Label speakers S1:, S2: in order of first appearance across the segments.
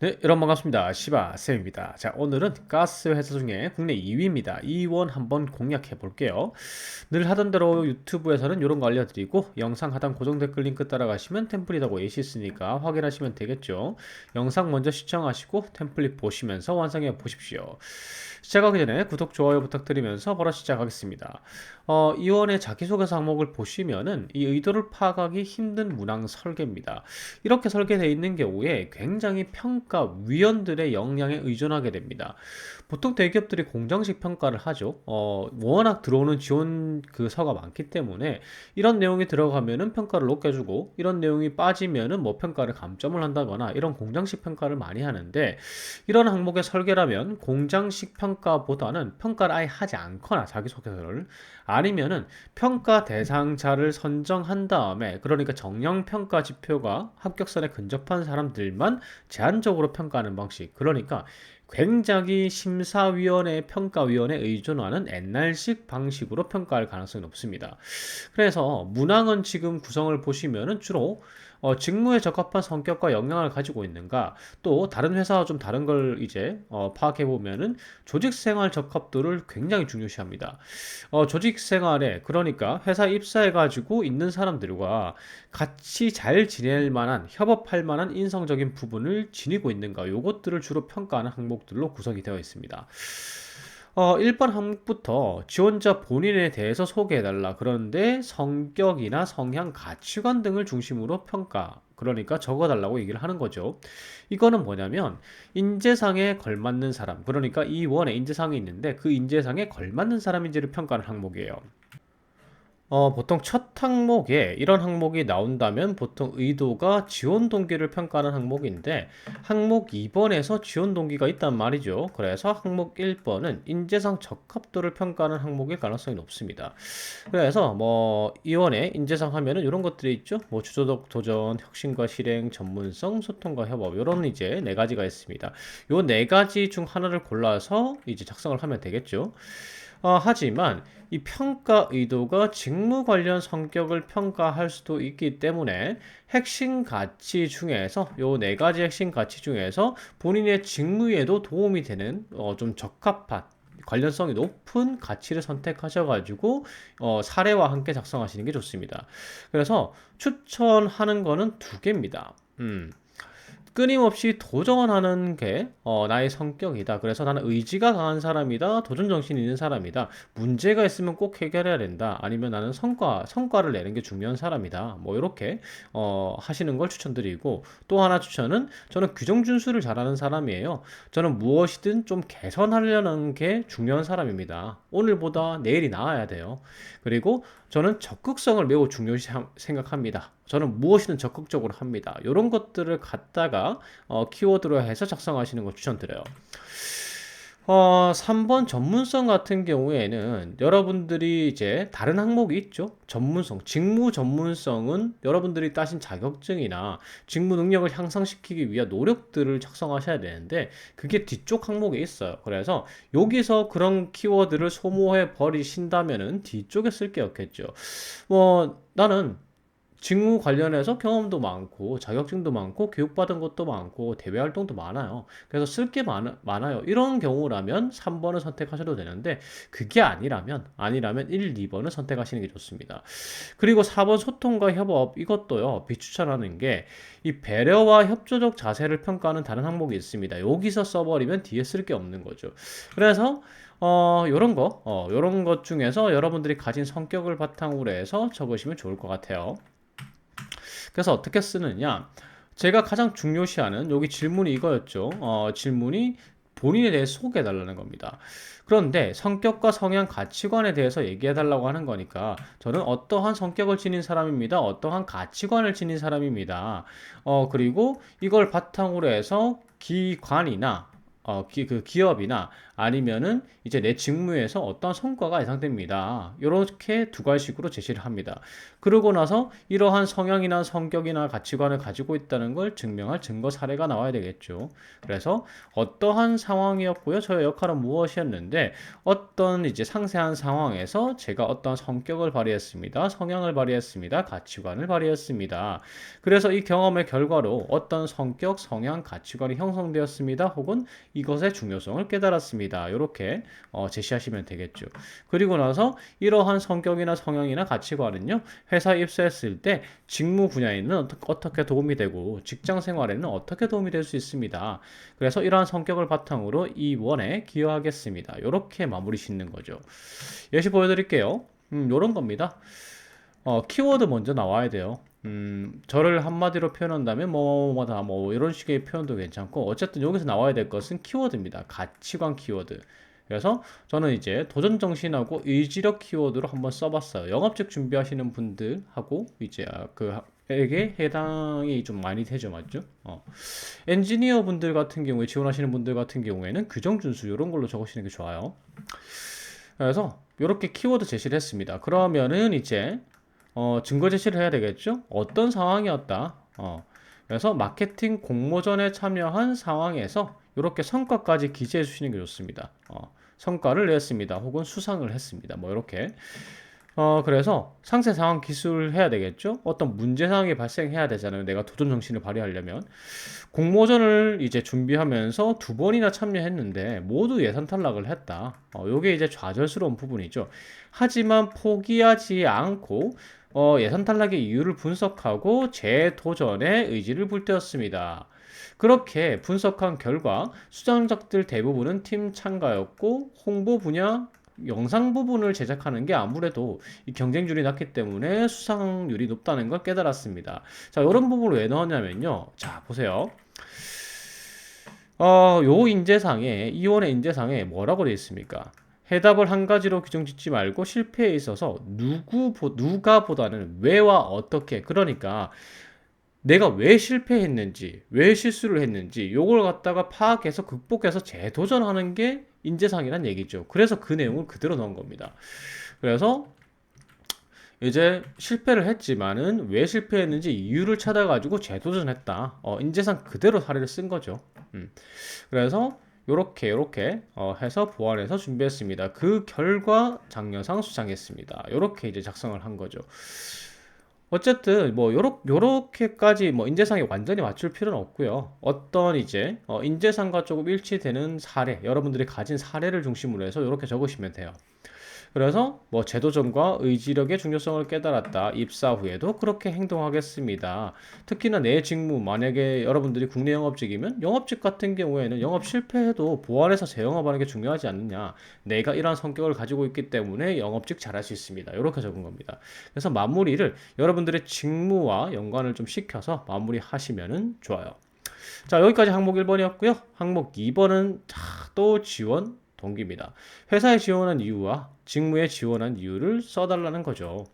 S1: 네, 여러분 반갑습니다. 시바쌤입니다. 자, 오늘은 가스 회사 중에 국내 2위입니다. 이원 한번 공략해 볼게요. 늘 하던 대로 유튜브에서는 이런 거 알려드리고 영상 하단 고정 댓글 링크 따라가시면 템플릿하고 예시 있으니까 확인하시면 되겠죠. 영상 먼저 시청하시고 템플릿 보시면서 완성해 보십시오. 시작하기 전에 구독, 좋아요 부탁드리면서 바로 시작하겠습니다. 이원의 자기소개서 항목을 보시면은 이 의도를 파악하기 힘든 문항 설계입니다. 이렇게 설계되어 있는 경우에 굉장히 평가위원들의 역량에 의존하게 됩니다. 보통 대기업들이 공정식 평가를 하죠. 워낙 들어오는 지원 그 서가 많기 때문에 이런 내용이 들어가면은 평가를 높여주고 이런 내용이 빠지면은 뭐 평가를 감점을 한다거나 이런 공정식 평가를 많이 하는데 이런 항목의 설계라면 공정식 평가보다는 평가를 아예 하지 않거나 자기소개서를 아니면은 평가 대상자를 선정한 다음에 그러니까 정량 평가 지표가 합격선에 근접한 사람들만 제한적으로 평가하는 방식. 그러니까 굉장히 심사위원회 평가위원회에 의존하는 옛날식 방식으로 평가할 가능성이 높습니다. 그래서 문항은 지금 구성을 보시면은 주로 직무에 적합한 성격과 역량을 가지고 있는가, 또 다른 회사와 좀 다른 걸 이제 파악해 보면은 조직 생활 적합도를 굉장히 중요시합니다. 조직 생활에 그러니까 회사 입사해 가지고 있는 사람들과 같이 잘 지낼 만한 협업할 만한 인성적인 부분을 지니고 있는가, 요것들을 주로 평가하는 항목들로 구성이 되어 있습니다. 1번 항목부터 지원자 본인에 대해서 소개해달라. 그런데 성격이나 성향, 가치관 등을 중심으로 평가. 그러니까 적어달라고 얘기를 하는 거죠. 이거는 뭐냐면 인재상에 걸맞는 사람. 그러니까 이 원에 인재상이 있는데 그 인재상에 걸맞는 사람인지를 평가하는 항목이에요. 보통 첫 항목에 이런 항목이 나온다면 보통 의도가 지원 동기를 평가하는 항목인데 항목 2번에서 지원 동기가 있단 말이죠. 그래서 항목 1번은 인재상 적합도를 평가하는 항목일 가능성이 높습니다. 그래서 뭐 이원에 인재상 하면은 이런 것들이 있죠. 뭐 주도적 도전, 혁신과 실행, 전문성, 소통과 협업 이런 이제 네 가지가 있습니다. 요 네 가지 중 하나를 골라서 이제 작성을 하면 되겠죠. 하지만 이 평가 의도가 직무 관련 성격을 평가할 수도 있기 때문에 핵심 가치 중에서 요 네 가지 핵심 가치 중에서 본인의 직무에도 도움이 되는 좀 적합한 관련성이 높은 가치를 선택하셔가지고 사례와 함께 작성하시는 게 좋습니다. 그래서 추천하는 거는 두 개입니다. 끊임없이 도전하는 게 나의 성격이다. 그래서 나는 의지가 강한 사람이다. 도전 정신이 있는 사람이다. 문제가 있으면 꼭 해결해야 된다. 아니면 나는 성과를 내는 게 중요한 사람이다. 뭐 이렇게 하시는 걸 추천드리고 또 하나 추천은 저는 규정 준수를 잘하는 사람이에요. 저는 무엇이든 좀 개선하려는 게 중요한 사람입니다. 오늘보다 내일이 나아야 돼요. 그리고 저는 적극성을 매우 중요시 생각합니다. 저는 무엇이든 적극적으로 합니다. 이런 것들을 갖다가 키워드로 해서 작성하시는 걸 추천드려요. 3번 전문성 같은 경우에는 여러분들이 이제 다른 항목이 있죠. 전문성, 직무 전문성은 여러분들이 따신 자격증이나 직무 능력을 향상시키기 위한 노력들을 작성하셔야 되는데 그게 뒤쪽 항목에 있어요. 그래서 여기서 그런 키워드를 소모해 버리신다면은 뒤쪽에 쓸 게 없겠죠. 나는 직무 관련해서 경험도 많고 자격증도 많고 교육받은 것도 많고 대외 활동도 많아요. 그래서 쓸 게 많아요. 이런 경우라면 3번을 선택하셔도 되는데 그게 아니라면 1, 2번을 선택하시는 게 좋습니다. 그리고 4번 소통과 협업 이것도요. 비추천하는 게 이 배려와 협조적 자세를 평가하는 다른 항목이 있습니다. 여기서 써버리면 뒤에 쓸 게 없는 거죠. 그래서 요런 것 중에서 여러분들이 가진 성격을 바탕으로 해서 적으시면 좋을 것 같아요. 그래서 어떻게 쓰느냐? 제가 가장 중요시하는 여기 질문이 이거였죠. 질문이 본인에 대해 소개해 달라는 겁니다. 그런데 성격과 성향, 가치관에 대해서 얘기해 달라고 하는 거니까 저는 어떠한 성격을 지닌 사람입니다. 어떠한 가치관을 지닌 사람입니다. 그리고 이걸 바탕으로 해서 기관이나 그 기업이나 아니면은 이제 내 직무에서 어떠한 성과가 예상됩니다. 이렇게 두 가지식으로 제시를 합니다. 그러고 나서 이러한 성향이나 성격이나 가치관을 가지고 있다는 걸 증명할 증거 사례가 나와야 되겠죠. 그래서 어떠한 상황이었고요. 저의 역할은 무엇이었는데 어떤 이제 상세한 상황에서 제가 어떤 성격을 발휘했습니다. 성향을 발휘했습니다. 가치관을 발휘했습니다. 그래서 이 경험의 결과로 어떤 성격, 성향, 가치관이 형성되었습니다. 혹은 이것의 중요성을 깨달았습니다. 이렇게 제시하시면 되겠죠. 그리고 나서 이러한 성격이나 성향이나 가치관은요. 회사에 입사했을 때 직무 분야에는 어떻게 도움이 되고 직장 생활에는 어떻게 도움이 될 수 있습니다. 그래서 이러한 성격을 바탕으로 이 원에 기여하겠습니다. 이렇게 마무리 짓는 거죠. 예시 보여드릴게요. 이런 겁니다. 키워드 먼저 나와야 돼요. 저를 한마디로 표현한다면 뭐뭐다 뭐 이런 식의 표현도 괜찮고 어쨌든 여기서 나와야 될 것은 키워드입니다. 가치관 키워드. 그래서 저는 이제 도전 정신하고 의지력 키워드로 한번 써봤어요. 영업직 준비하시는 분들하고 이제 그에게 해당이 좀 많이 되죠, 맞죠? 엔지니어 분들 같은 경우에 지원하시는 분들 같은 경우에는 규정 준수 이런 걸로 적으시는 게 좋아요. 그래서 이렇게 키워드 제시를 했습니다. 그러면은 이제 증거 제시를 해야 되겠죠? 어떤 상황이었다. 그래서 마케팅 공모전에 참여한 상황에서 이렇게 성과까지 기재해 주시는 게 좋습니다. 성과를 냈습니다. 혹은 수상을 했습니다. 뭐 이렇게. 그래서 상세 상황 기술을 해야 되겠죠? 어떤 문제 상황이 발생해야 되잖아요. 내가 도전 정신을 발휘하려면. 공모전을 이제 준비하면서 두 번이나 참여했는데 모두 예선 탈락을 했다. 요게 이제 좌절스러운 부분이죠. 하지만 포기하지 않고 예선 탈락의 이유를 분석하고 재도전에 의지를 불태웠습니다. 그렇게 분석한 결과 수상작들 대부분은 팀 참가였고 홍보 분야 영상 부분을 제작하는 게 아무래도 이 경쟁률이 낮기 때문에 수상률이 높다는 걸 깨달았습니다. 자, 이런 부분을 왜 넣었냐면요. 자, 보세요. 요 인재상에, 이원의 인재상에 뭐라고 되어 있습니까? 해답을 한 가지로 규정 짓지 말고 실패에 있어서 누가보다는 왜와 어떻게, 그러니까 내가 왜 실패했는지, 왜 실수를 했는지, 요걸 갖다가 파악해서 극복해서 재도전하는 게 인재상이란 얘기죠. 그래서 그 내용을 그대로 넣은 겁니다. 그래서 이제 실패를 했지만은 왜 실패했는지 이유를 찾아가지고 재도전했다. 인재상 그대로 사례를 쓴 거죠. 그래서 요렇게 해서 보완해서 준비했습니다. 그 결과 장려상 수상했습니다. 요렇게 이제 작성을 한 거죠. 어쨌든 뭐 요렇게까지 뭐 인재상에 완전히 맞출 필요는 없고요. 어떤 이제 인재상과 조금 일치되는 사례, 여러분들이 가진 사례를 중심으로 해서 요렇게 적으시면 돼요. 그래서 뭐 제도전과 의지력의 중요성을 깨달았다. 입사 후에도 그렇게 행동하겠습니다. 특히나 내 직무, 만약에 여러분들이 국내 영업직이면 영업직 같은 경우에는 영업 실패해도 보완해서 재영업하는 게 중요하지 않느냐. 내가 이러한 성격을 가지고 있기 때문에 영업직 잘할 수 있습니다. 이렇게 적은 겁니다. 그래서 마무리를 여러분들의 직무와 연관을 좀 시켜서 마무리하시면 좋아요. 자, 여기까지 항목 1번이었고요. 항목 2번은 또 지원 동기입니다. 회사에 지원한 이유와 직무에 지원한 이유를 써달라는 거죠.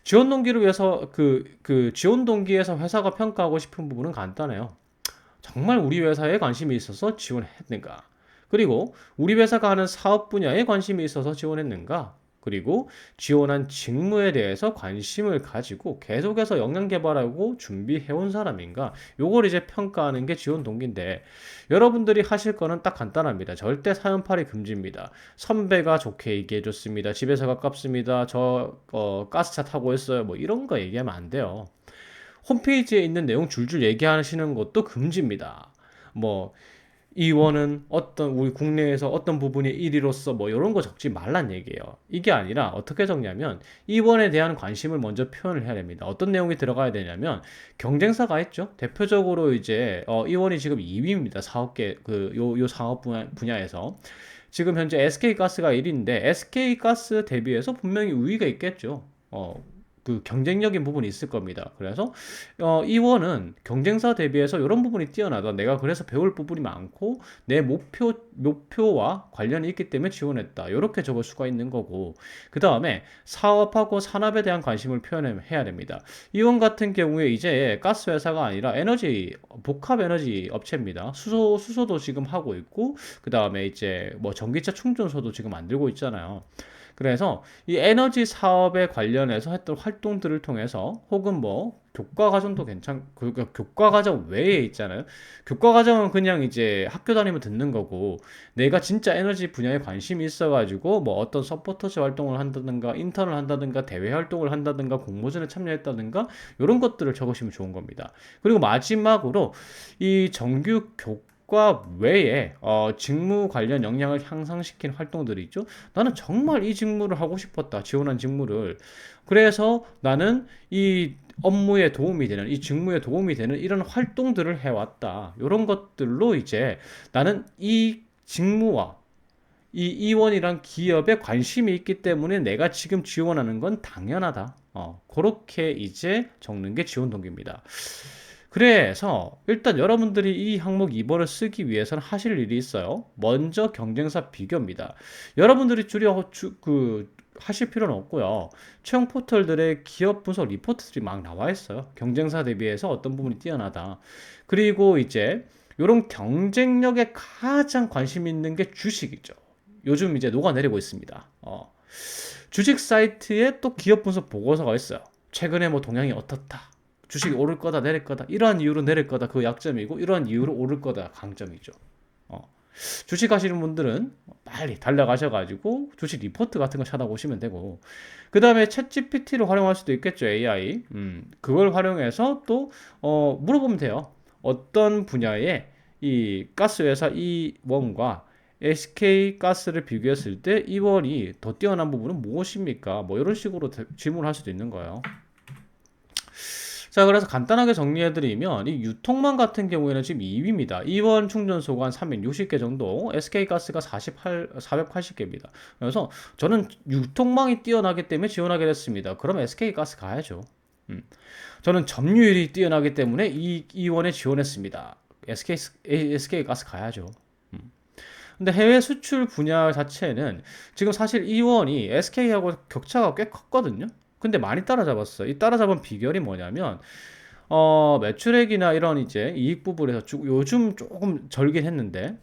S1: 지원 동기를 위해서 그 지원 동기에서 회사가 평가하고 싶은 부분은 간단해요. 정말 우리 회사에 관심이 있어서 지원했는가? 그리고 우리 회사가 하는 사업 분야에 관심이 있어서 지원했는가? 그리고 지원한 직무에 대해서 관심을 가지고 계속해서 역량 개발하고 준비해온 사람인가? 요걸 이제 평가하는 게 지원 동기인데 여러분들이 하실 거는 딱 간단합니다. 절대 사연팔이 금지입니다. 선배가 좋게 얘기해줬습니다. 집에서 가깝습니다. 저 가스차 타고 했어요. 뭐 이런 거 얘기하면 안 돼요. 홈페이지에 있는 내용 줄줄 얘기하시는 것도 금지입니다. 뭐 이원은 우리 국내에서 어떤 부분이 1위로서 뭐 이런 거 적지 말란 얘기예요. 이게 아니라 어떻게 적냐면 이원에 대한 관심을 먼저 표현을 해야 됩니다. 어떤 내용이 들어가야 되냐면 경쟁사가 있죠. 대표적으로 이제 이원이 지금 2위입니다. 사업계 요 사업 분야에서 지금 현재 SK가스가 1위인데 SK가스 대비해서 분명히 우위가 있겠죠. 그 경쟁력인 부분이 있을 겁니다. 그래서 이원은 경쟁사 대비해서 이런 부분이 뛰어나다. 내가 그래서 배울 부분이 많고 내 목표와 관련이 있기 때문에 지원했다. 이렇게 적을 수가 있는 거고 그 다음에 사업하고 산업에 대한 관심을 표현해야 됩니다. 이원 같은 경우에 이제 가스 회사가 아니라 에너지 복합 에너지 업체입니다. 수소도 지금 하고 있고 그 다음에 이제 뭐 전기차 충전소도 지금 만들고 있잖아요. 그래서 이 에너지 사업에 관련해서 했던 활동들을 통해서 혹은 뭐 교과 과정도 그러니까 교과 과정 외에 있잖아요. 교과 과정은 그냥 이제 학교 다니면 듣는 거고 내가 진짜 에너지 분야에 관심이 있어가지고 뭐 어떤 서포터즈 활동을 한다든가 인턴을 한다든가 대외 활동을 한다든가 공모전에 참여했다든가 이런 것들을 적으시면 좋은 겁니다. 그리고 마지막으로 이 정규 교과 외에 직무 관련 역량을 향상시킨 활동들이 있죠. 나는 정말 이 직무를 하고 싶었다. 지원한 직무를. 그래서 나는 이 업무에 도움이 되는, 이 직무에 도움이 되는 이런 활동들을 해왔다. 이런 것들로 이제 나는 이 직무와 이 이원이란 기업에 관심이 있기 때문에 내가 지금 지원하는 건 당연하다. 그렇게 이제 적는 게 지원 동기입니다. 그래서 일단 여러분들이 이 항목 2번을 쓰기 위해서는 하실 일이 있어요. 먼저 경쟁사 비교입니다. 여러분들이 하실 필요는 없고요. 채용 포털들의 기업 분석 리포트들이 막 나와 있어요. 경쟁사 대비해서 어떤 부분이 뛰어나다. 그리고 이제 이런 경쟁력에 가장 관심 있는 게 주식이죠. 요즘 이제 녹아내리고 있습니다. 주식 사이트에 또 기업 분석 보고서가 있어요. 최근에 뭐 동향이 어떻다. 주식이 오를 거다 내릴 거다 이러한 이유로 내릴 거다 그 약점이고 이러한 이유로 오를 거다 강점이죠. 주식 하시는 분들은 빨리 달려가셔가지고 주식 리포트 같은 거 찾아보시면 되고 그 다음에 챗 GPT를 활용할 수도 있겠죠. AI 그걸 활용해서 또 물어보면 돼요. 어떤 분야에 이 가스 회사 이원과 SK 가스를 비교했을 때 이원이 더 뛰어난 부분은 무엇입니까? 뭐 이런 식으로 질문을 할 수도 있는 거예요. 자, 그래서 간단하게 정리해드리면 이 유통망 같은 경우에는 지금 2위입니다. 이원 충전소가 한 360개 정도, SK가스가 480개입니다. 그래서 저는 유통망이 뛰어나기 때문에 지원하게 됐습니다. 그럼 SK가스 가야죠. 저는 점유율이 뛰어나기 때문에 이원에 지원했습니다. SK가스 가야죠. 근데 해외 수출 분야 자체는 지금 사실 이원이 SK하고 격차가 꽤 컸거든요. 근데 많이 따라잡았어요. 이 따라잡은 비결이 뭐냐면 매출액이나 이런 이제 이익 부분에서 요즘 조금 절긴 했는데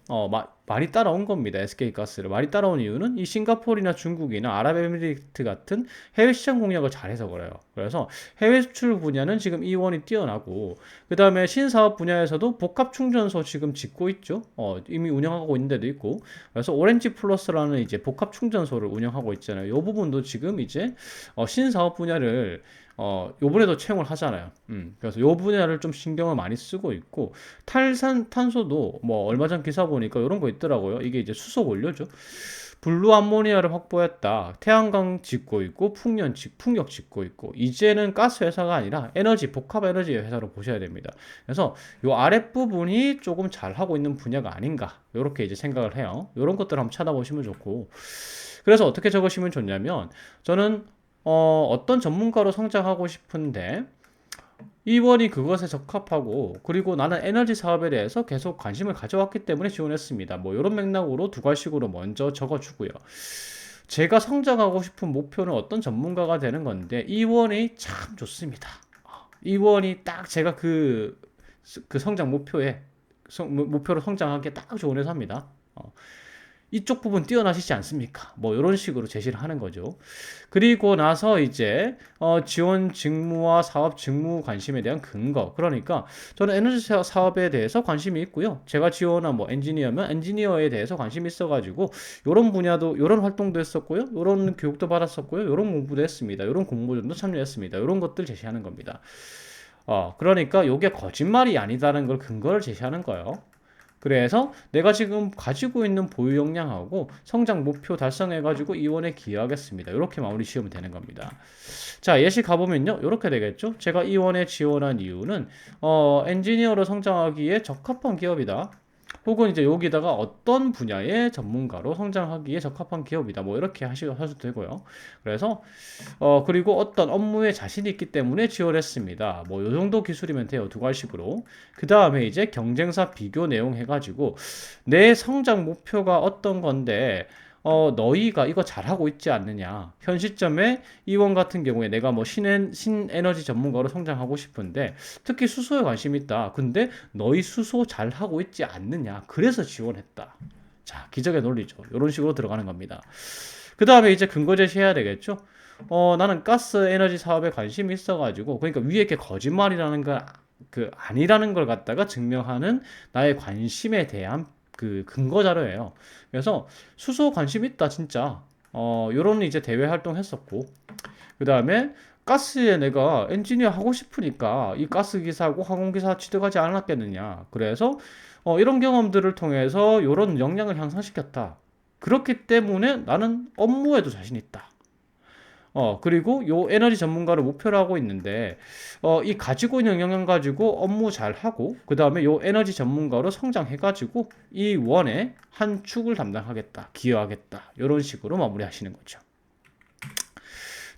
S1: 많이 따라온 겁니다. SK가스를 많이 따라온 이유는 이 싱가포르나 중국이나 아랍에미리트 같은 해외 시장 공략을 잘해서 그래요. 그래서 해외 수출 분야는 지금 이원이 뛰어나고 그 다음에 신사업 분야에서도 복합 충전소 지금 짓고 있죠. 이미 운영하고 있는 데도 있고 그래서 오렌지 플러스라는 이제 복합 충전소를 운영하고 있잖아요. 이 부분도 지금 이제 신사업 분야를 요번에도 채용을 하잖아요. 그래서 요 분야를 좀 신경을 많이 쓰고 있고, 탄소도 뭐 얼마 전 기사 보니까 이런 거 있더라고요. 이게 이제 수소 원료죠. 블루 암모니아를 확보했다. 태양광 짓고 있고, 풍력 짓고 있고, 이제는 가스 회사가 아니라 복합 에너지 회사로 보셔야 됩니다. 그래서 요 아랫부분이 조금 잘 하고 있는 분야가 아닌가. 요렇게 이제 생각을 해요. 요런 것들 한번 찾아보시면 좋고. 그래서 어떻게 적으시면 좋냐면, 저는 어떤 전문가로 성장하고 싶은데 이원이 그것에 적합하고 그리고 나는 에너지 사업에 대해서 계속 관심을 가져왔기 때문에 지원했습니다. 뭐 이런 맥락으로 두 가지식으로 먼저 적어주고요. 제가 성장하고 싶은 목표는 어떤 전문가가 되는 건데 이원이 참 좋습니다. 이원이 딱 제가 그 성장 목표로 성장하기에 딱 좋은 회사입니다. 이쪽 부분 뛰어나시지 않습니까? 뭐 이런 식으로 제시를 하는 거죠. 그리고 나서 이제 지원 직무와 사업 직무 관심에 대한 근거. 그러니까 저는 에너지 사업에 대해서 관심이 있고요. 제가 지원한 뭐 엔지니어면 엔지니어에 대해서 관심이 있어가지고 이런 분야도 이런 활동도 했었고요. 이런 교육도 받았었고요. 이런 공부도 했습니다. 이런 공모전도 참여했습니다. 이런 것들 제시하는 겁니다. 그러니까 이게 거짓말이 아니다는 걸 근거를 제시하는 거예요. 그래서 내가 지금 가지고 있는 보유 역량하고 성장 목표 달성해가지고 이원에 기여하겠습니다. 이렇게 마무리 지으면 되는 겁니다. 자, 예시 가보면요. 이렇게 되겠죠. 제가 이원에 지원한 이유는 엔지니어로 성장하기에 적합한 기업이다. 혹은 이제 여기다가 어떤 분야의 전문가로 성장하기에 적합한 기업이다. 뭐 이렇게 하셔도 되고요. 그래서 그리고 어떤 업무에 자신이 있기 때문에 지원했습니다. 뭐 요 정도 기술이면 돼요. 두 가지식으로. 그 다음에 이제 경쟁사 비교 내용 해가지고 내 성장 목표가 어떤 건데 너희가 이거 잘하고 있지 않느냐. 현 시점에 이원 같은 경우에 내가 뭐 신에너지 전문가로 성장하고 싶은데 특히 수소에 관심 있다. 근데 너희 수소 잘하고 있지 않느냐. 그래서 지원했다. 자, 기적의 논리죠. 이런 식으로 들어가는 겁니다. 그 다음에 이제 근거 제시해야 되겠죠. 나는 가스 에너지 사업에 관심이 있어가지고, 그러니까 위에 이렇게 거짓말이라는 걸, 아니라는 걸 갖다가 증명하는 나의 관심에 대한 그 근거 자료예요. 그래서 수소 관심 있다, 진짜. 요런 이제 대외 활동 했었고, 그 다음에 가스에 내가 엔지니어 하고 싶으니까 이 가스 기사하고 항공기사 취득하지 않았겠느냐. 그래서 이런 경험들을 통해서 이런 역량을 향상시켰다. 그렇기 때문에 나는 업무에도 자신 있다. 그리고 요 에너지 전문가를 목표로 하고 있는데, 이 가지고 있는 영향 가지고 업무 잘 하고, 그 다음에 요 에너지 전문가로 성장해가지고, 이 원의 한 축을 담당하겠다, 기여하겠다, 이런 식으로 마무리 하시는 거죠.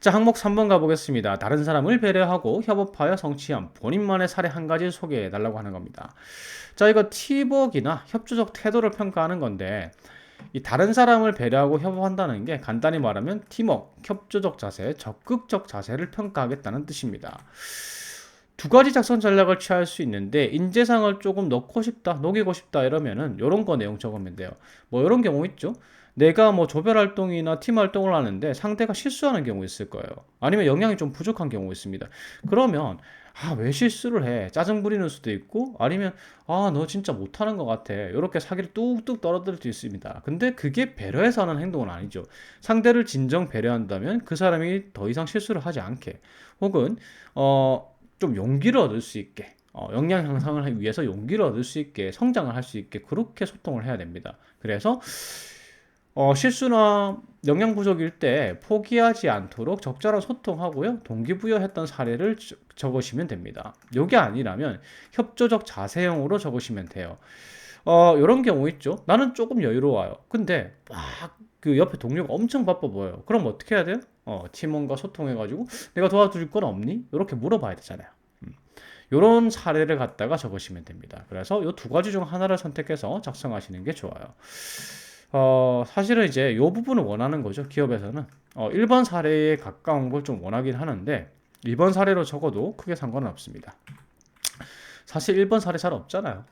S1: 자, 항목 3번 가보겠습니다. 다른 사람을 배려하고 협업하여 성취한 본인만의 사례 한 가지 소개해 달라고 하는 겁니다. 자, 이거 팀워크나 협조적 태도를 평가하는 건데, 이 다른 사람을 배려하고 협업한다는 게 간단히 말하면 팀워크, 협조적 자세, 적극적 자세를 평가하겠다는 뜻입니다. 두 가지 작성 전략을 취할 수 있는데 인재상을 조금 넣고 싶다, 녹이고 싶다 이러면은 요런 거 내용 적으면 돼요. 뭐 이런 경우 있죠. 내가 뭐 조별 활동이나 팀 활동을 하는데 상대가 실수하는 경우 있을 거예요. 아니면 역량이 좀 부족한 경우 있습니다. 그러면 왜 실수를 해? 짜증 부리는 수도 있고 아니면 너 진짜 못하는 것 같아. 이렇게 사기를 뚝뚝 떨어뜨릴 수 있습니다. 근데 그게 배려해서 하는 행동은 아니죠. 상대를 진정 배려한다면 그 사람이 더 이상 실수를 하지 않게 혹은 좀 용기를 얻을 수 있게 역량 향상을 위해서 용기를 얻을 수 있게 성장을 할 수 있게 그렇게 소통을 해야 됩니다. 그래서 실수나 역량 부족일 때 포기하지 않도록 적절한 소통하고요. 동기부여했던 사례를 적으시면 됩니다. 이게 아니라면 협조적 자세형으로 적으시면 돼요. 이런 경우 있죠. 나는 조금 여유로워요. 근데 막 그 옆에 동료가 엄청 바빠 보여요. 그럼 어떻게 해야 돼요? 팀원과 소통해가지고 내가 도와줄 건 없니? 이렇게 물어봐야 되잖아요. 이런 사례를 갖다가 적으시면 됩니다. 그래서 이 두 가지 중 하나를 선택해서 작성하시는 게 좋아요. 사실은 이제 이 부분을 원하는 거죠. 기업에서는. 1번 사례에 가까운 걸 좀 원하긴 하는데 2번 사례로 적어도 크게 상관은 없습니다. 사실 1번 사례 잘 없잖아요.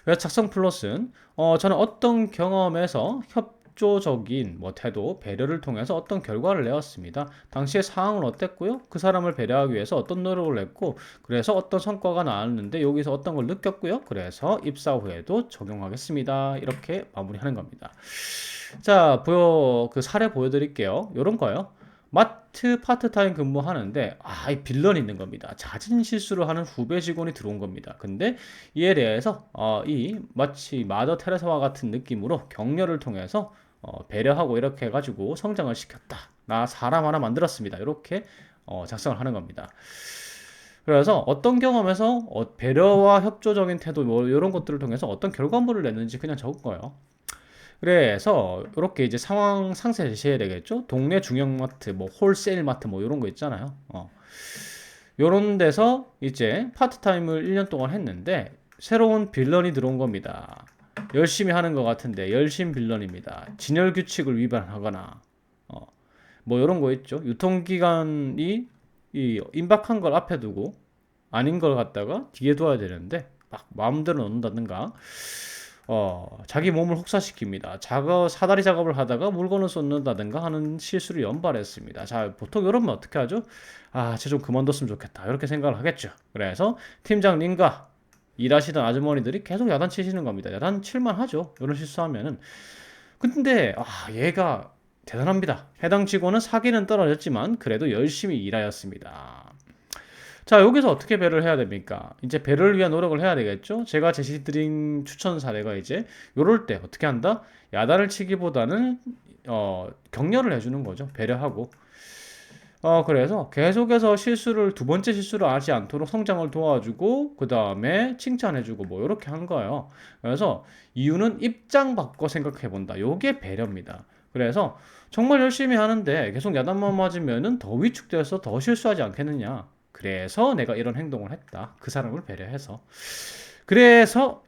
S1: 그래서 작성 플러스는 저는 어떤 경험에서 협조적인 뭐 태도, 배려를 통해서 어떤 결과를 내었습니다. 당시의 상황은 어땠고요? 그 사람을 배려하기 위해서 어떤 노력을 했고, 그래서 어떤 성과가 나왔는데 여기서 어떤 걸 느꼈고요. 그래서 입사 후에도 적용하겠습니다. 이렇게 마무리하는 겁니다. 자, 그 사례 보여드릴게요. 요런 거요. 마트 파트타임 근무하는데 이 빌런이 있는 겁니다. 잦은 실수를 하는 후배 직원이 들어온 겁니다. 근데 이에 대해서 이 마치 마더 테레사와 같은 느낌으로 격려를 통해서 배려하고 이렇게 해가지고 성장을 시켰다. 나 사람 하나 만들었습니다. 이렇게 작성을 하는 겁니다. 그래서 어떤 경험에서 배려와 협조적인 태도 뭐 이런 것들을 통해서 어떤 결과물을 냈는지 그냥 적은 거예요. 그래서 이렇게 이제 상황 상세 제시해야 되겠죠. 동네 중형마트, 뭐 홀세일 마트 뭐 이런 거 있잖아요. 요런 데서 이제 파트타임을 1년 동안 했는데 새로운 빌런이 들어온 겁니다. 열심히 하는 것 같은데 열심 빌런입니다. 진열 규칙을 위반하거나 뭐 이런 거 있죠. 유통기간이 이 임박한 걸 앞에 두고 아닌 걸 갖다가 뒤에 둬야 되는데 막 마음대로 넣는다든가 자기 몸을 혹사시킵니다. 사다리 작업을 하다가 물건을 쏟는다든가 하는 실수를 연발했습니다. 자, 보통 이러면 어떻게 하죠? 쟤 좀 그만뒀으면 좋겠다. 이렇게 생각을 하겠죠. 그래서 팀장님과 일하시던 아주머니들이 계속 야단치시는 겁니다. 야단칠만 하죠. 이런 실수하면은. 근데 얘가 대단합니다. 해당 직원은 사기는 떨어졌지만 그래도 열심히 일하였습니다. 자, 여기서 어떻게 배려를 해야 됩니까? 이제 배려를 위한 노력을 해야 되겠죠? 제가 제시드린 추천 사례가 이제 요럴 때 어떻게 한다? 야단을 치기보다는 격려를 해주는 거죠. 배려하고. 그래서 계속해서 실수를 두 번째 실수를 하지 않도록 성장을 도와주고 그 다음에 칭찬해주고 뭐 이렇게 한 거예요. 그래서 이유는 입장 바꿔 생각해 본다. 요게 배려입니다. 그래서 정말 열심히 하는데 계속 야단만 맞으면은 더 위축돼서 더 실수하지 않겠느냐. 그래서 내가 이런 행동을 했다. 그 사람을 배려해서. 그래서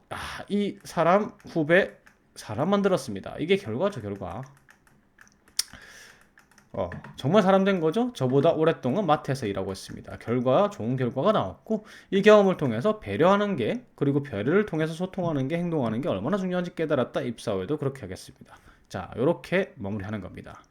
S1: 이 사람 후배 사람 만들었습니다. 이게 결과죠, 결과. 정말 사람 된 거죠? 저보다 오랫동안 마트에서 일하고 있습니다. 결과, 좋은 결과가 나왔고, 이 경험을 통해서 배려하는 게, 그리고 배려를 통해서 소통하는 게, 행동하는 게 얼마나 중요한지 깨달았다. 입사 후에도 그렇게 하겠습니다. 자, 이렇게 마무리하는 겁니다.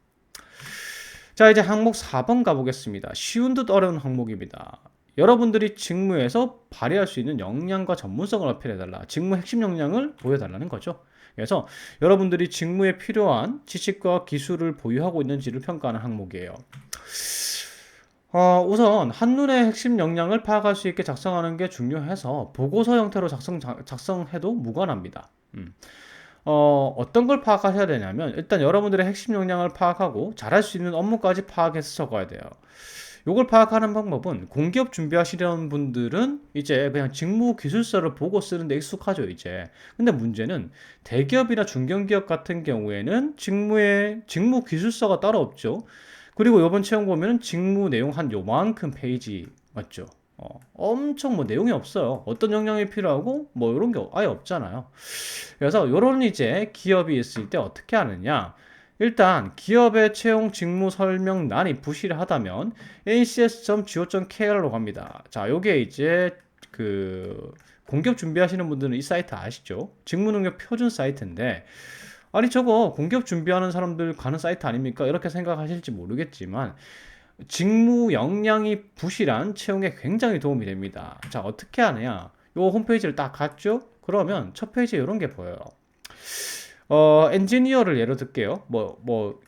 S1: 자, 이제 항목 4번 가보겠습니다. 쉬운 듯 어려운 항목입니다. 여러분들이 직무에서 발휘할 수 있는 역량과 전문성을 어필해달라. 직무 핵심 역량을 보여달라는 거죠. 그래서 여러분들이 직무에 필요한 지식과 기술을 보유하고 있는지를 평가하는 항목이에요. 우선 한눈에 핵심 역량을 파악할 수 있게 작성하는 게 중요해서 보고서 형태로 작성해도 무관합니다. 어떤 걸 파악하셔야 되냐면 일단 여러분들의 핵심 역량을 파악하고 잘할 수 있는 업무까지 파악해서 적어야 돼요. 요걸 파악하는 방법은 공기업 준비하시려는 분들은 이제 그냥 직무 기술서를 보고 쓰는데 익숙하죠, 이제. 근데 문제는 대기업이나 중견기업 같은 경우에는 직무 기술서가 따로 없죠. 그리고 이번 채용 보면은 직무 내용 한 요만큼 페이지 맞죠? 엄청 뭐 내용이 없어요. 어떤 역량이 필요하고 뭐 이런 게 아예 없잖아요. 그래서 요런 이제 기업이 있을 때 어떻게 하느냐? 일단 기업의 채용 직무 설명란이 부실하다면 acs.go.kr로 갑니다. 자, 요게 이제 그 공기업 준비하시는 분들은 이 사이트 아시죠? 직무 능력 표준 사이트인데 아니 저거 공기업 준비하는 사람들 가는 사이트 아닙니까? 이렇게 생각하실지 모르겠지만 직무 역량이 부실한 채용에 굉장히 도움이 됩니다. 자, 어떻게 하느냐? 요 홈페이지를 딱 갔죠? 그러면 첫 페이지에 이런 게 보여요. 엔지니어를 예로 들게요.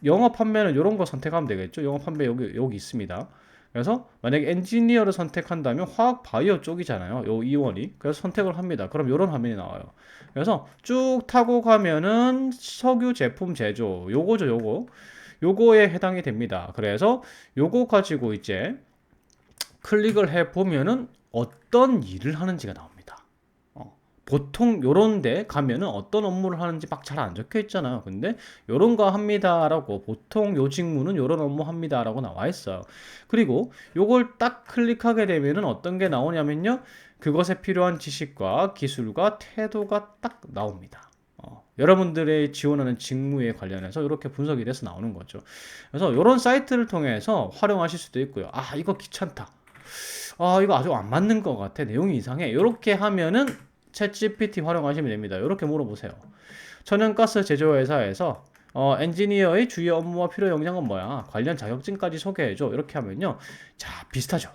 S1: 영업 판매는 이런 거 선택하면 되겠죠. 영업 판매 여기 있습니다. 그래서 만약에 엔지니어를 선택한다면 화학 바이오 쪽이잖아요. 요 이원이. 그래서 선택을 합니다. 그럼 이런 화면이 나와요. 그래서 쭉 타고 가면은 석유 제품 제조, 요거죠, 요거. 요거에 해당이 됩니다. 그래서 요거 가지고 이제 클릭을 해 보면은 어떤 일을 하는지가 나옵니다. 보통 요런 데 가면은 어떤 업무를 하는지 막 잘 안 적혀 있잖아요. 근데 요런 거 합니다라고 보통 요 직무는 요런 업무 합니다라고 나와 있어요. 그리고 요걸 딱 클릭하게 되면은 어떤 게 나오냐면요. 그것에 필요한 지식과 기술과 태도가 딱 나옵니다. 여러분들의 지원하는 직무에 관련해서 이렇게 분석이 돼서 나오는 거죠. 그래서 이런 사이트를 통해서 활용하실 수도 있고요. 이거 귀찮다. 이거 아주 안 맞는 것 같아. 내용이 이상해. 이렇게 하면은 챗GPT 활용하시면 됩니다. 이렇게 물어보세요. 천연가스 제조회사에서 엔지니어의 주요 업무와 필요 역량은 뭐야? 관련 자격증까지 소개해줘. 이렇게 하면요. 자, 비슷하죠.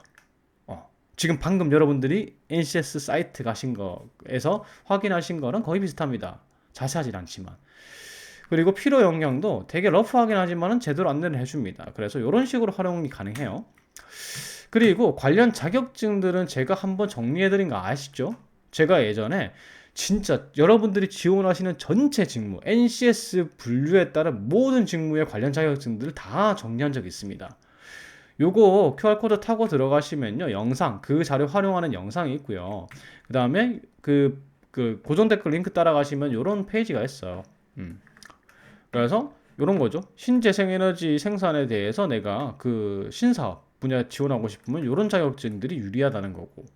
S1: 지금 방금 여러분들이 NCS 사이트 가신 거에서 확인하신 거는 거의 비슷합니다. 자세하진 않지만. 그리고 필요 역량도 되게 러프하긴 하지만은 제대로 안내를 해줍니다. 그래서 이런 식으로 활용이 가능해요. 그리고 관련 자격증들은 제가 한번 정리해드린 거 아시죠? 제가 예전에 진짜 여러분들이 지원하시는 전체 직무, NCS 분류에 따른 모든 직무의 관련 자격증들을 다 정리한 적이 있습니다. 요거 QR코드 타고 들어가시면요. 영상, 그 자료 활용하는 영상이 있고요. 그 다음에 고정 댓글 링크 따라가시면 요런 페이지가 있어요. 그래서 요런 거죠. 신재생에너지 생산에 대해서 내가 그 신사업 분야 지원하고 싶으면 요런 자격증들이 유리하다는 거고.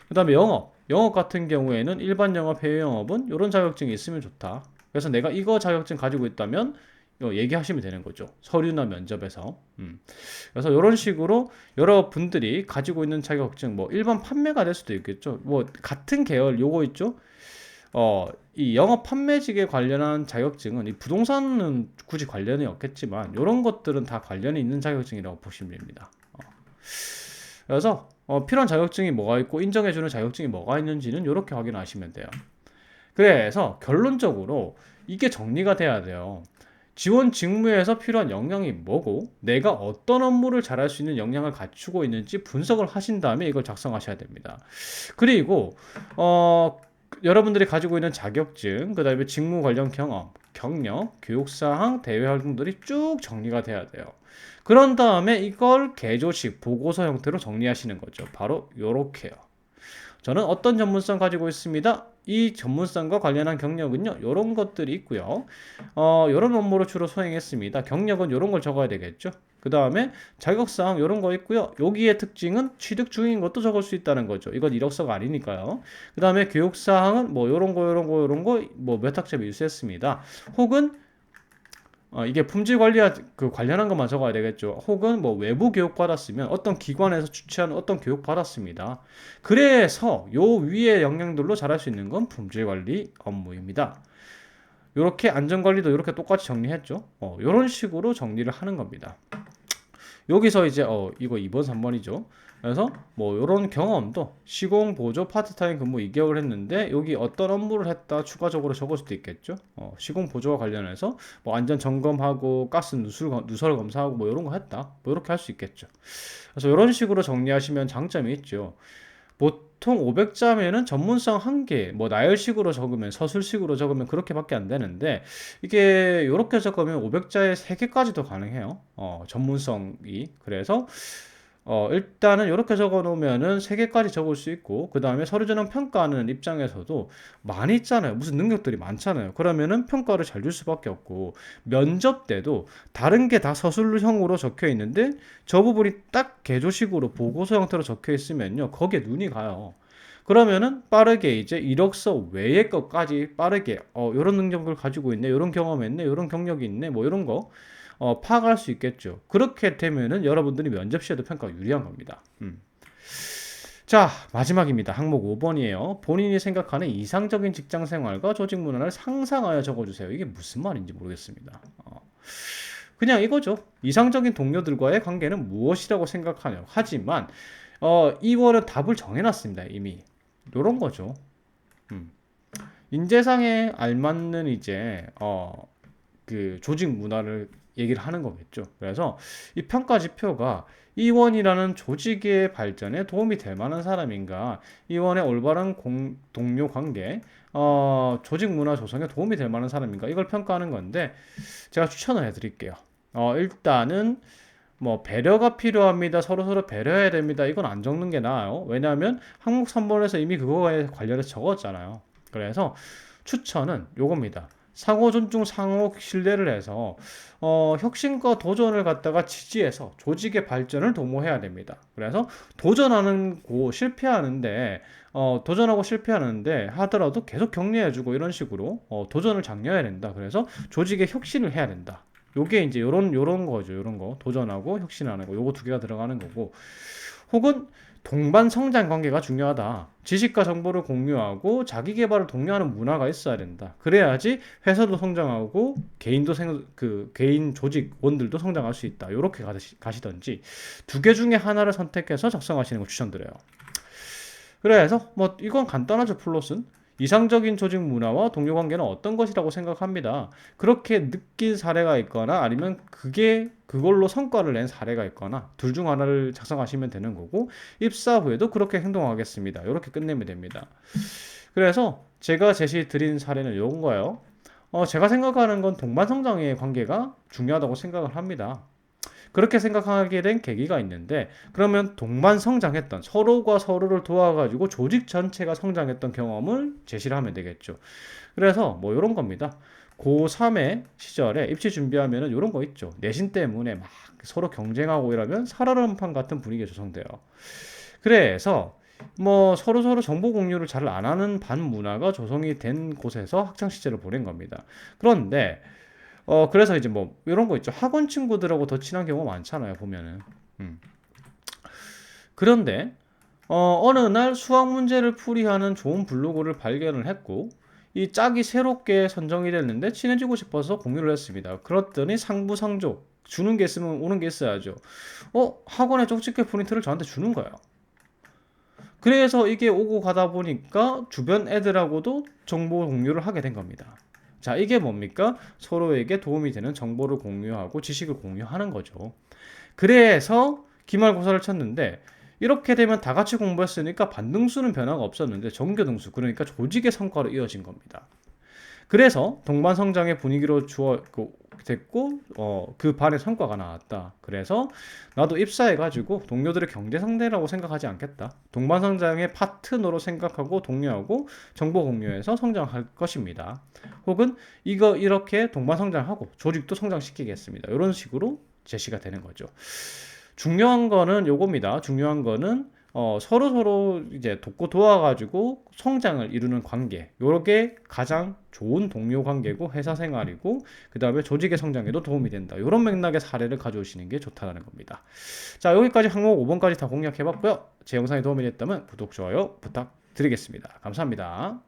S1: 그 다음에 영업 같은 경우에는 일반 영업, 해외 영업은 이런 자격증이 있으면 좋다. 그래서 내가 이거 자격증 가지고 있다면 얘기하시면 되는 거죠. 서류나 면접에서. 그래서 이런 식으로 여러분들이 가지고 있는 자격증, 뭐 일반 판매가 될 수도 있겠죠. 뭐 같은 계열 요거 있죠. 이 영업 판매직에 관련한 자격증은 이 부동산은 굳이 관련이 없겠지만 이런 것들은 다 관련이 있는 자격증이라고 보시면 됩니다. 그래서 필요한 자격증이 뭐가 있고 인정해주는 자격증이 뭐가 있는지는 이렇게 확인하시면 돼요. 그래서 결론적으로 이게 정리가 돼야 돼요. 지원 직무에서 필요한 역량이 뭐고 내가 어떤 업무를 잘할 수 있는 역량을 갖추고 있는지 분석을 하신 다음에 이걸 작성하셔야 됩니다. 그리고 여러분들이 가지고 있는 자격증, 그 다음에 직무 관련 경험, 경력, 교육사항, 대외 활동들이 쭉 정리가 돼야 돼요. 그런 다음에 이걸 개조식 보고서 형태로 정리하시는 거죠. 바로 요렇게요. 저는 어떤 전문성 가지고 있습니다. 이 전문성과 관련한 경력은요, 요런 것들이 있고요. 요런 업무를 주로 수행했습니다. 경력은 요런 걸 적어야 되겠죠. 그 다음에 자격사항 요런 거 있고요. 여기의 특징은 취득 중인 것도 적을 수 있다는 거죠. 이건 이력서가 아니니까요. 그 다음에 교육사항은 뭐 요런 거, 요런 거, 요런 거, 뭐 몇 학점 일수했습니다. 혹은 이게 품질 관리 그 관련한 것만 적어야 되겠죠. 혹은 뭐 외부 교육 받았으면 어떤 기관에서 주최한 어떤 교육 받았습니다. 그래서 요 위의 영역들로 잘할 수 있는 건 품질 관리 업무입니다. 이렇게 안전 관리도 이렇게 똑같이 정리했죠. 이런 식으로 정리를 하는 겁니다. 여기서 이제 이거 2번 3번이죠. 그래서 뭐 이런 경험도 시공 보조 파트타임 근무 2개월 했는데 여기 어떤 업무를 했다 추가적으로 적을 수도 있겠죠. 시공 보조와 관련해서 뭐 안전 점검하고 가스 누설 검사하고 뭐 이런 거 했다. 뭐 이렇게 할 수 있겠죠. 그래서 이런 식으로 정리하시면 장점이 있죠. 보통 500자면은 전문성 1개, 뭐 나열식으로 적으면 서술식으로 적으면 그렇게밖에 안 되는데 이게 이렇게 적으면 500자에 3개까지도 가능해요. 전문성이. 그래서 일단은 이렇게 적어 놓으면은 3개까지 적을 수 있고 그 다음에 서류 전형 평가하는 입장에서도 많이 있잖아요. 무슨 능력들이 많잖아요. 그러면은 평가를 잘 줄 수밖에 없고 면접 때도 다른 게 다 서술형으로 적혀 있는데 저 부분이 딱 개조식으로 보고서 형태로 적혀 있으면요. 거기에 눈이 가요. 그러면은 빠르게 이제 이력서 외의 것까지 빠르게 이런 능력을 가지고 있네, 이런 경험했네, 이런 경력이 있네, 뭐 이런 거 파악할 수 있겠죠. 그렇게 되면은 여러분들이 면접 시에도 평가가 유리한 겁니다. 자, 마지막입니다. 항목 5번이에요. 본인이 생각하는 이상적인 직장 생활과 조직 문화를 상상하여 적어주세요. 이게 무슨 말인지 모르겠습니다. 그냥 이거죠. 이상적인 동료들과의 관계는 무엇이라고 생각하냐. 하지만 2번은 답을 정해놨습니다. 이미. 요런 거죠. 음. 인재상에 알맞는 이제 그 조직 문화를 얘기를 하는 거겠죠. 그래서 이 평가 지표가 이원이라는 조직의 발전에 도움이 될 만한 사람인가, 이원의 올바른 동료 관계, 조직 문화 조성에 도움이 될 만한 사람인가, 이걸 평가하는 건데 제가 추천을 해드릴게요. 일단은 뭐 배려가 필요합니다. 서로서로 배려해야 됩니다. 이건 안 적는 게 나아요. 왜냐하면 항목 3번에서 이미 그거에 관련해서 적었잖아요. 그래서 추천은 요겁니다. 상호 존중, 상호 신뢰를 해서 혁신과 도전을 갖다가 지지해서 조직의 발전을 도모해야 됩니다. 그래서 도전하는 고 실패하는데 도전하고 실패하는데 하더라도 계속 격려해주고 이런 식으로 도전을 장려해야 된다. 그래서 조직의 혁신을 해야 된다. 요게 이제 요런 거죠. 요런 거. 도전하고 혁신하는 거. 요거 두 개가 들어가는 거고. 혹은 동반 성장 관계가 중요하다. 지식과 정보를 공유하고 자기 개발을 독려하는 문화가 있어야 된다. 그래야지 회사도 성장하고 개인도 개인 조직원들도 성장할 수 있다. 요렇게 가시던지 두 개 중에 하나를 선택해서 작성하시는 거 추천드려요. 그래서 뭐 이건 간단하죠. 플롯은 이상적인 조직 문화와 동료 관계는 어떤 것이라고 생각합니다. 그렇게 느낀 사례가 있거나 아니면 그걸로 성과를 낸 사례가 있거나 둘 중 하나를 작성하시면 되는 거고 입사 후에도 그렇게 행동하겠습니다. 이렇게 끝내면 됩니다. 그래서 제가 제시 드린 사례는 이런 거예요. 제가 생각하는 건 동반 성장의 관계가 중요하다고 생각을 합니다. 그렇게 생각하게 된 계기가 있는데 그러면 동반 성장했던 서로가 서로를 도와가지고 조직 전체가 성장했던 경험을 제시를 하면 되겠죠. 그래서 뭐 이런 겁니다. 고3의 시절에 입시 준비하면은 이런 거 있죠. 내신 때문에 막 서로 경쟁하고 이러면 살얼음판 같은 분위기가 조성돼요. 그래서 뭐 서로서로 정보 공유를 잘 안 하는 반 문화가 조성이 된 곳에서 학창 시절을 보낸 겁니다. 그런데 그래서 이제 뭐 이런 거 있죠. 학원 친구들하고 더 친한 경우가 많잖아요, 보면은. 음. 그런데 어느 날 수학 문제를 풀이하는 좋은 블로그를 발견을 했고 이 짝이 새롭게 선정이 됐는데 친해지고 싶어서 공유를 했습니다. 그랬더니 상부상조 주는 게 있으면 오는 게 있어야죠. 학원에 쪽집게 프린트를 저한테 주는 거예요. 그래서 이게 오고 가다 보니까 주변 애들하고도 정보 공유를 하게 된 겁니다. 자, 이게 뭡니까? 서로에게 도움이 되는 정보를 공유하고 지식을 공유하는 거죠. 그래서 기말고사를 쳤는데 이렇게 되면 다 같이 공부했으니까 반등수는 변화가 없었는데 정교등수, 그러니까 조직의 성과로 이어진 겁니다. 그래서 동반 성장의 분위기로 됐고 그 반의 성과가 나왔다. 그래서 나도 입사해가지고 동료들의 경제 상대라고 생각하지 않겠다. 동반 성장의 파트너로 생각하고 독려하고 정보 공유해서 성장할 것입니다. 혹은 이거 이렇게 동반 성장하고 조직도 성장시키겠습니다. 이런 식으로 제시가 되는 거죠. 중요한 거는 요겁니다. 중요한 거는 서로 이제 돕고 도와가지고 성장을 이루는 관계. 요게 가장 좋은 동료 관계고 회사 생활이고 그 다음에 조직의 성장에도 도움이 된다. 요런 맥락의 사례를 가져오시는 게 좋다는 겁니다. 자, 여기까지 항목 5번까지 다 공략해봤고요. 제 영상이 도움이 됐다면 구독, 좋아요 부탁드리겠습니다. 감사합니다.